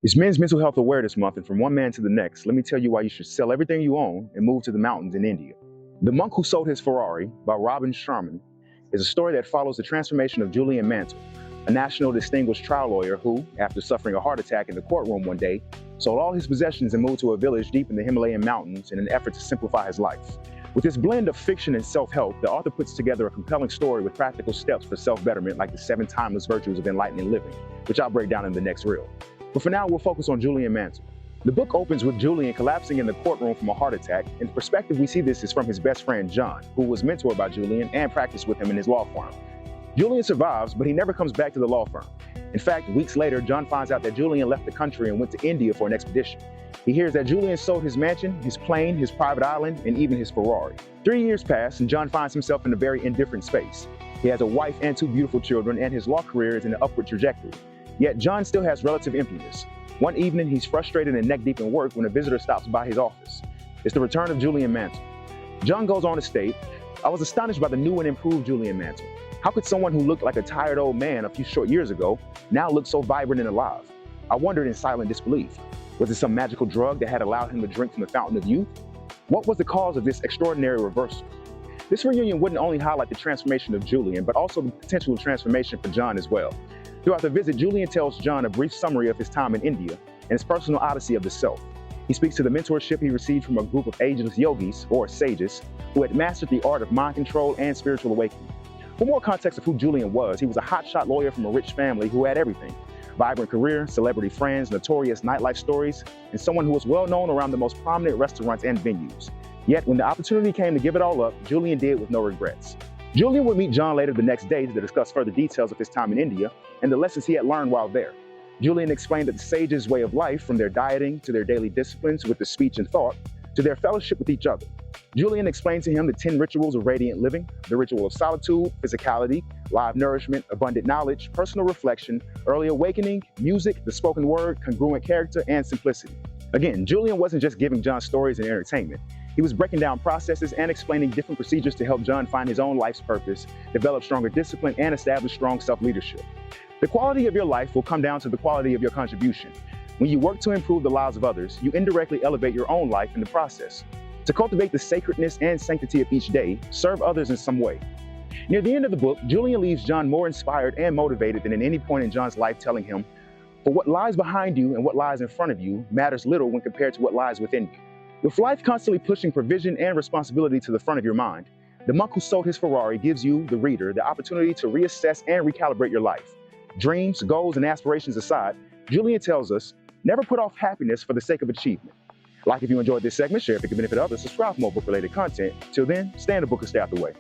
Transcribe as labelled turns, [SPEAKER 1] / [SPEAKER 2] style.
[SPEAKER 1] It's Men's Mental Health Awareness Month, and from one man to the next, let me tell you why you should sell everything you own and move to the mountains in India. The Monk Who Sold His Ferrari by Sharma is a story that follows the transformation of Julian Mantle, a national distinguished trial lawyer who, after suffering a heart attack in the courtroom one day, sold all his possessions and moved to a village deep in the Himalayan mountains in an effort to simplify his life. With this blend of fiction and self-help, the author puts together a compelling story with practical steps for self-betterment like the 7 timeless virtues of enlightened living, which I'll break down in the next reel. But for now, we'll focus on Julian Mantle. The book opens with Julian collapsing in the courtroom from a heart attack. In perspective, we see this is from his best friend, John, who was mentored by Julian and practiced with him in his law firm. Julian survives, but he never comes back to the law firm. In fact, weeks later, John finds out that Julian left the country and went to India for an expedition. He hears that Julian sold his mansion, his plane, his private island, and even his Ferrari. 3 years pass, and John finds himself in a very indifferent space. He has a wife and 2 beautiful children, and his law career is in an upward trajectory. Yet John still has relative emptiness. One evening, he's frustrated and neck-deep in work when a visitor stops by his office. It's the return of Julian Mantle. John goes on to state, "I was astonished by the new and improved Julian Mantle. How could someone who looked like a tired old man a few short years ago now look so vibrant and alive? I wondered in silent disbelief. Was it some magical drug that had allowed him to drink from the fountain of youth? What was the cause of this extraordinary reversal?" This reunion wouldn't only highlight the transformation of Julian, but also the potential transformation for John as well. Throughout the visit, Julian tells John a brief summary of his time in India and his personal odyssey of the self. He speaks to the mentorship he received from a group of ageless yogis, or sages, who had mastered the art of mind control and spiritual awakening. For more context of who Julian was, he was a hotshot lawyer from a rich family who had everything: vibrant career, celebrity friends, notorious nightlife stories, and someone who was well known around the most prominent restaurants and venues. Yet, when the opportunity came to give it all up, Julian did with no regrets. Julian would meet John later the next day to discuss further details of his time in India and the lessons he had learned while there. Julian explained that the sages' way of life, from their dieting to their daily disciplines with the speech and thought, to their fellowship with each other. Julian explained to him the 10 rituals of radiant living: the ritual of solitude, physicality, live nourishment, abundant knowledge, personal reflection, early awakening, music, the spoken word, congruent character, and simplicity. Again, Julian wasn't just giving John stories and entertainment. He was breaking down processes and explaining different procedures to help John find his own life's purpose, develop stronger discipline, and establish strong self-leadership. The quality of your life will come down to the quality of your contribution. When you work to improve the lives of others, you indirectly elevate your own life in the process. To cultivate the sacredness and sanctity of each day, serve others in some way. Near the end of the book, Julian leaves John more inspired and motivated than at any point in John's life, telling him, "For what lies behind you and what lies in front of you matters little when compared to what lies within you." With life constantly pushing provision and responsibility to the front of your mind, The Monk Who Sold His Ferrari gives you, the reader, the opportunity to reassess and recalibrate your life. Dreams, goals, and aspirations aside, Julian tells us, never put off happiness for the sake of achievement. Like if you enjoyed this segment, share if it can benefit others, subscribe for more book-related content. Till then, stay in the book and stay out the way.